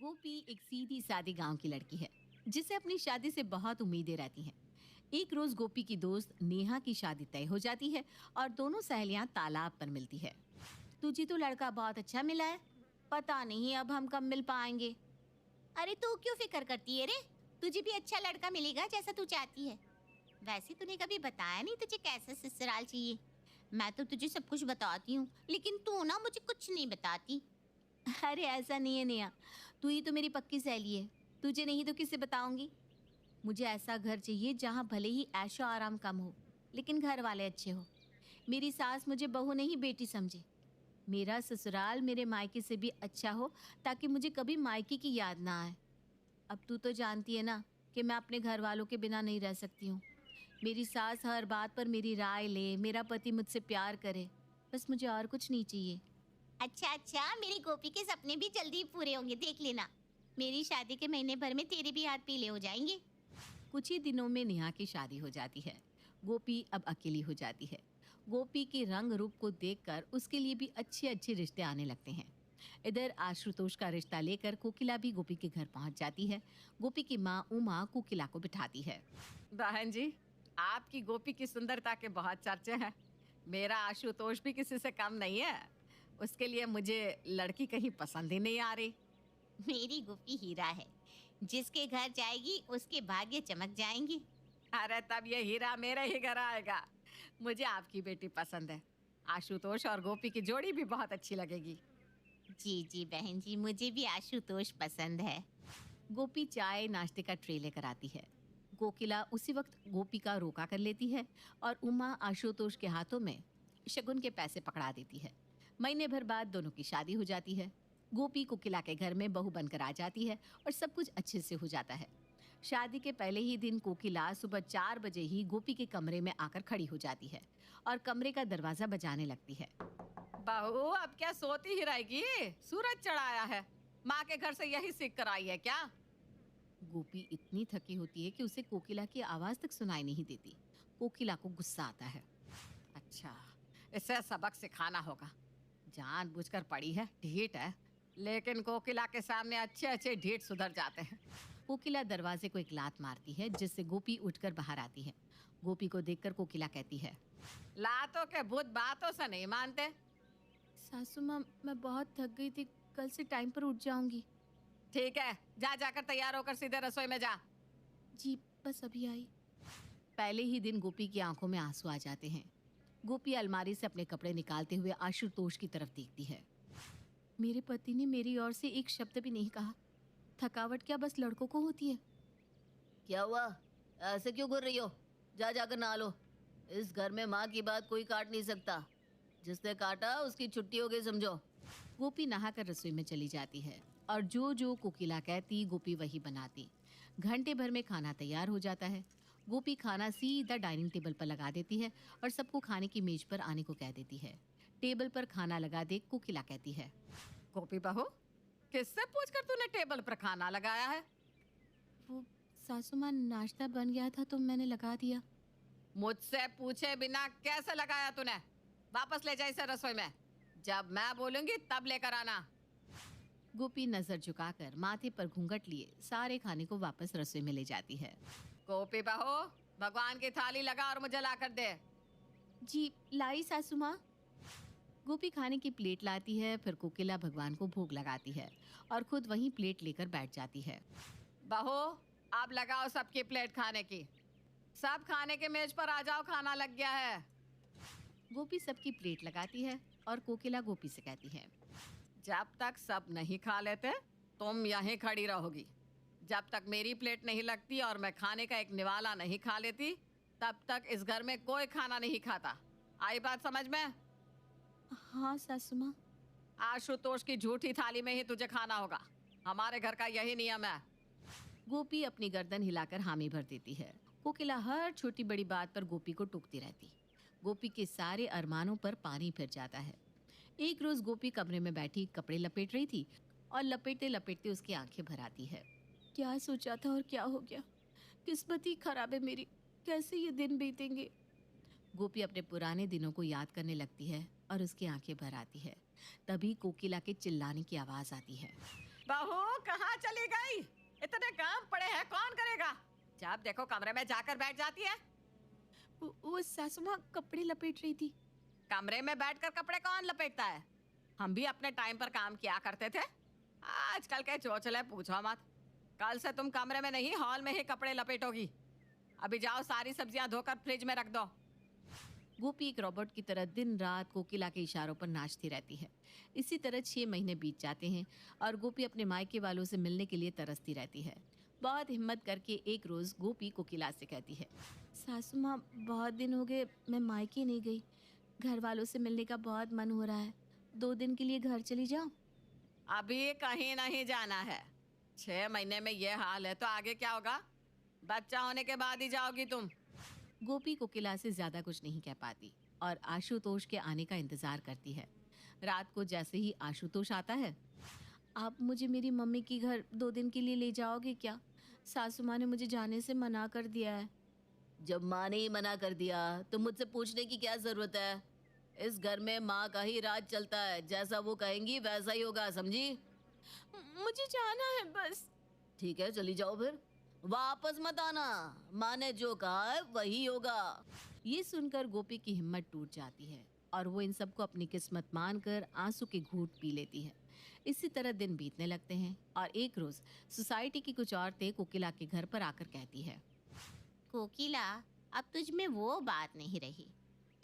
गोपी एक सीधी सादी गांव की लड़की है जिसे अपनी शादी से बहुत उम्मीदें रहती हैं। एक रोज गोपी की दोस्त नेहा की शादी तय हो जाती है और दोनों सहेलियां तालाब पर मिलती है। तुझे तो लड़का बहुत अच्छा मिला है, पता नहीं अब हम कब मिल पाएंगे। अरे तू क्यों फिक्र करती है रे? तुझे भी अच्छा लड़का मिलेगा जैसा तू चाहती है। वैसे तूने कभी बताया नहीं तुझे कैसा ससुराल चाहिए। मैं तो तुझे सब कुछ बताती हूँ, लेकिन तू ना मुझे कुछ नहीं बताती। अरे ऐसा नहीं है नेहा, तू ही तो मेरी पक्की सहेली है, तुझे नहीं तो किसे बताऊंगी। मुझे ऐसा घर चाहिए जहाँ भले ही ऐशो आराम कम हो, लेकिन घर वाले अच्छे हो। मेरी सास मुझे बहू नहीं बेटी समझे। मेरा ससुराल मेरे मायके से भी अच्छा हो, ताकि मुझे कभी मायके की याद ना आए। अब तू तो जानती है ना कि मैं अपने घर वालों के बिना नहीं रह सकती हूँ। मेरी सास हर बात पर मेरी राय ले, मेरा पति मुझसे प्यार करे, बस मुझे और कुछ नहीं चाहिए। अच्छा अच्छा, मेरी गोपी के सपने भी जल्दी पूरे होंगे, देख लेना। मेरी शादी के महीने भर में तेरे भी हाथ पीले हो जाएंगे। कुछ ही दिनों में नेहा की शादी हो जाती है। गोपी अब अकेली हो जाती है। गोपी के रंग रूप को देखकर उसके लिए भी अच्छे अच्छे रिश्ते आने लगते हैं। इधर आशुतोष का रिश्ता लेकर कोकिला भी गोपी के घर पहुंच जाती है। गोपी की माँ उमा कोकिला को बिठाती है। बहन जी, आपकी गोपी की सुंदरता के बहुत चर्चे हैं। मेरा आशुतोष भी किसी से कम नहीं है। उसके लिए मुझे लड़की कहीं पसंद ही नहीं आ रही। मेरी गोपी हीरा है, जिसके घर जाएगी उसके भाग्य चमक जाएंगे। अरे तब ये हीरा मेरे ही घर आएगा। मुझे आपकी बेटी पसंद है। आशुतोष और गोपी की जोड़ी भी बहुत अच्छी लगेगी। जी जी बहन जी, मुझे भी आशुतोष पसंद है। गोपी चाय नाश्ते का ट्रे लेकर आती है। कोकिला उसी वक्त गोपी का रोका कर लेती है और उमा आशुतोष के हाथों में शगुन के पैसे पकड़ा देती है। महीने भर बाद दोनों की शादी हो जाती है। गोपी कोकिला के घर में बहू बनकर आ जाती है और सब कुछ अच्छे से हो जाता है। शादी के पहले ही दिन कोकिला सुबह 4 बजे ही गोपी के कमरे में आकर खड़ी हो जाती है और कमरे का दरवाजा बजाने लगती है। बहू अब क्या सोती ही रहेगी? सूरज चढ़ाया है। माँ के घर से यही सीख कर आई है क्या? गोपी इतनी थकी होती है कि उसे कोकिला की आवाज तक सुनाई नहीं देती। कोकिला को गुस्सा आता है। अच्छा, इसे सबक सिखाना होगा। जानबूझकर पड़ी है, ढीठ है। लेकिन कोकिला के सामने अच्छे अच्छे ढीठ सुधर जाते हैं। कोकिला दरवाजे को एक लात मारती है, जिससे गोपी उठकर बाहर आती है। गोपी को देखकर कोकिला कहती है, लातों के भूत बातों से नहीं मानते। सासू माँ, मैं बहुत थक गई थी, कल से टाइम पर उठ जाऊंगी। ठीक है, जा जाकर तैयार होकर सीधे रसोई में जा। जी बस अभी आई। पहले ही दिन गोपी की आंखों में आंसू आ जाते हैं। गोपी अलमारी से अपने कपड़े निकालते हुए आशुतोष की तरफ देखती है। मेरे पति ने मेरी ओर से एक शब्द भी नहीं कहा। थकावट क्या बस लड़कों को होती है? क्या हुआ, ऐसे क्यों घूर रही हो? जा जाकर नहा लो। इस घर में माँ की बात कोई काट नहीं सकता। जिसने काटा उसकी छुट्टी हो गई समझो। गोपी नहाकर रसोई में चली जाती है और जो जो कोकिला कहती गोपी वही बनाती। घंटे भर में खाना तैयार हो जाता है। गोपी खाना सीधा डाइनिंग टेबल पर लगा देती है और सबको खाने की मेज पर आने को कह देती है। टेबल पर खाना लगा देख कोकिला कहती है, गोपी बहू, किससे पूछकर तूने टेबल पर खाना लगाया है? वो सासू माँ, नाश्ता बन गया था तो मैंने लगा दिया। मुझसे पूछे बिना कैसे लगाया तूने? वापस ले जा इसे रसोई में। जब मैं बोलूंगी तब लेकर आना। गोपी नजर झुकाकर माथे पर घूंघट लिए सारे खाने को वापस रसोई में ले जाती है। गोपी बहू, भगवान की थाली लगा और मुझे लाकर दे। जी लाई सासू माँ। गोपी खाने की प्लेट लाती है, फिर कोकिला भगवान को भोग लगाती है और खुद वहीं प्लेट लेकर बैठ जाती है। बहू, आप लगाओ सबकी प्लेट खाने की। सब खाने के मेज पर आ जाओ, खाना लग गया है। गोपी सबकी प्लेट लगाती है और कोकिला गोपी से कहती है, जब तक सब नहीं खा लेते तुम यहीं खड़ी रहोगी। जब तक मेरी प्लेट नहीं लगती और मैं खाने का एक निवाला नहीं खा लेती, तब तक इस घर में कोई खाना नहीं खाता। आई बात समझ में? हाँ सासू माँ। आशुतोष की झूठी थाली में ही तुझे खाना होगा। हमारे घर का यही नियम है। गोपी अपनी गर्दन हिलाकर हामी भर देती है। कोकिला हर छोटी बड़ी बात पर गोपी को टोकती रहती। गोपी के सारे अरमानों पर पानी फिर जाता है। एक रोज गोपी कमरे में बैठी कपड़े लपेट रही थी और लपेटते लपेटते उसकी आंखें भर आती है। क्या सोचा था और क्या हो गया? किस्मत ही खराब है मेरी, कैसे ये दिन बीतेंगे? गोपी अपने पुराने दिनों को याद करने लगती है और उसकी आंखें भर आती है। तभी कोकिला के चिल्लाने की आवाज आती है। बहू कहाँ चली गई? इतने काम पड़े हैं, कौन करेगा? जब देखो कमरे में जाकर बैठ जाती है। वो सासू माँ कपड़े लपेट रही थी। कमरे में बैठकर कपड़े कौन लपेटता है? हम भी अपने टाइम पर काम किया करते थे। आजकल के चोचले पूछो मत। कल से तुम कमरे में नहीं, हॉल में ही कपड़े लपेटोगी। अभी जाओ, सारी सब्जियां धोकर फ्रिज में रख दो। गोपी एक रोबोट की तरह दिन रात कोकिला के इशारों पर नाचती रहती है। इसी तरह 6 महीने बीत जाते हैं और गोपी अपने मायके वालों से मिलने के लिए तरसती रहती है। बहुत हिम्मत करके एक रोज गोपी कोकिला से कहती है, सासू माँ बहुत दिन हो गए मैं मायके नहीं गई। घर वालों से मिलने का बहुत मन हो रहा है। 2 दिन के लिए घर चली जाऊं? अभी कहीं नहीं जाना है। 6 महीने में ये हाल है तो आगे क्या होगा? बच्चा होने के बाद ही जाओगी तुम। गोपी कोकिला से ज्यादा कुछ नहीं कह पाती और आशुतोष के आने का इंतजार करती है। रात को जैसे ही आशुतोष आता है, आप मुझे मेरी मम्मी की घर 2 दिन के लिए ले जाओगे क्या? सासू माँ ने मुझे जाने से मना कर दिया है। जब माँ ने ही मना कर दिया तो मुझसे पूछने की क्या जरूरत है? इस घर में माँ का ही राज चलता है, जैसा वो कहेंगी वैसा ही होगा, समझी? मुझे जाना है बस। ठीक है, चली जाओ फिर, वापस मत आना। माँ ने जो कहा है वही होगा। ये सुनकर गोपी की हिम्मत टूट जाती है और वो इन सबको अपनी किस्मत मानकर आंसू के घूंट पी लेती है। इसी तरह दिन बीतने लगते हैं और एक रोज सोसाइटी की कुछ औरतें कोकिला के घर पर आकर कहती है, कोकिला, अब तुझ में वो बात नहीं रही।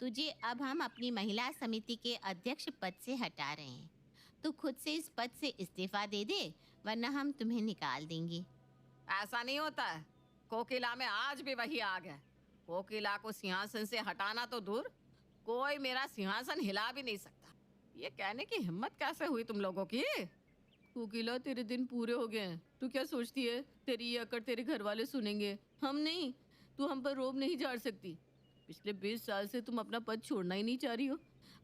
तुझे अब हम अपनी महिला समिति के अध्यक्ष पद से हटा रहे हैं। तू खुद से इस पद से इस्तीफा दे दे, वरना हम तुम्हें निकाल देंगे। ऐसा नहीं होता है। कोकिला में आज भी वही आग है। कोकिला को सिंहासन से हटाना तो दूर, कोई मेरा सिंहासन हिला भी नहीं सकता। ये कहने की हिम्मत कैसे हुई तुम लोगों की? कोकिला तेरे दिन पूरे हो गए हैं। तू क्या सोचती है तेरी ये अकड़ तेरे घर वाले सुनेंगे? हम नहीं। तू हम पर रोब नहीं झाड़ सकती। पिछले 20 साल से तुम अपना पद छोड़ना ही नहीं चाह रही हो।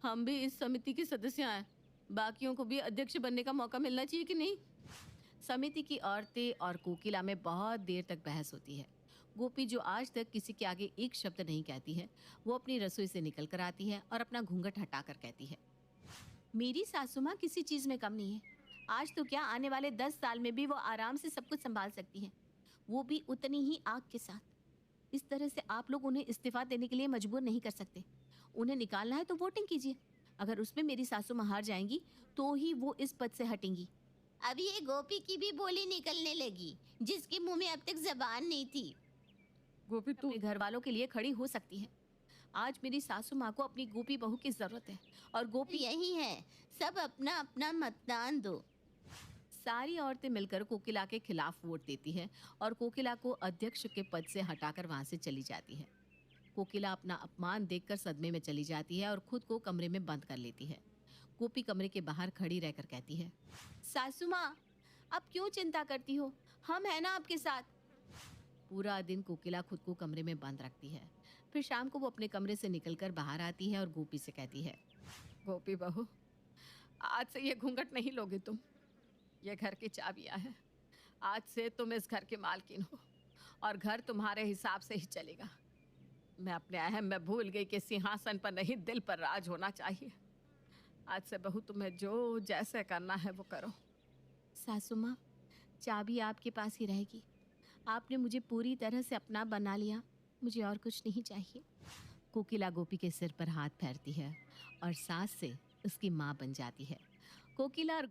हम भी इस समिति के सदस्य हैं। बाकियों को भी अध्यक्ष बनने का मौका मिलना चाहिए कि नहीं? समिति की औरतें और कोकिला में बहुत देर तक बहस होती है। गोपी, जो आज तक किसी के आगे एक शब्द नहीं कहती है, वो अपनी रसोई से निकल कर आती है और अपना घूंघट हटाकर कहती है, मेरी सासू माँ किसी चीज में कम नहीं है। आज तो क्या, आने वाले 10 साल में भी वो आराम से सब कुछ संभाल सकती है, वो भी उतनी ही आग के साथ। इस तरह से आप लोग उन्हें इस्तीफा देने के लिए मजबूर नहीं कर सकते। उन्हें निकालना है तो वोटिंग कीजिए। अगर उसमें मेरी सासू माँ हार जाएंगी तो ही वो इस पद से हटेंगी। अभी ये गोपी की भी बोली निकलने लगी, जिसके मुंह में अब तक जबान नहीं थी। गोपी, तू अपने घर वालों के लिए खड़ी हो सकती है। आज मेरी सासू माँ को अपनी गोपी बहू की जरूरत है और गोपी यही है, सब अपना अपना मतदान दो। सारी औरतें मिलकर कोकिला के खिलाफ वोट देती है और कोकिला को अध्यक्ष के पद से हटाकर वहां से चली जाती है। कोकिला अपना अपमान देखकर सदमे में चली जाती है और खुद को कमरे में बंद कर लेती है। गोपी कमरे के बाहर खड़ी रहकर कहती है, सासू माँ, अब क्यों चिंता करती हो? हम हैं ना आपके साथ। पूरा दिन कोकिला खुद को कमरे में बंद रखती है। फिर शाम को वो अपने कमरे से निकलकर बाहर आती है और गोपी से कहती है, गोपी बहू, आज से ये घूंघट नहीं लोगे तुम। ये घर की चाबियां हैं। आज से तुम इस घर की मालकिन हो और घर तुम्हारे हिसाब से ही चलेगा। मैं अपने अहम में भूल गई कि सिंहासन पर नहीं, दिल पर राज होना चाहिए। आज से बहू तुम्हें जो जैसे करना है वो करो। सासू माँ, चाबी आपके पास ही रहेगी। आपने मुझे पूरी तरह से अपना बना लिया, मुझे और कुछ नहीं चाहिए। कोकिला गोपी के सिर पर हाथ फेरती है और सास से उसकी माँ बन जाती है। कोकिला और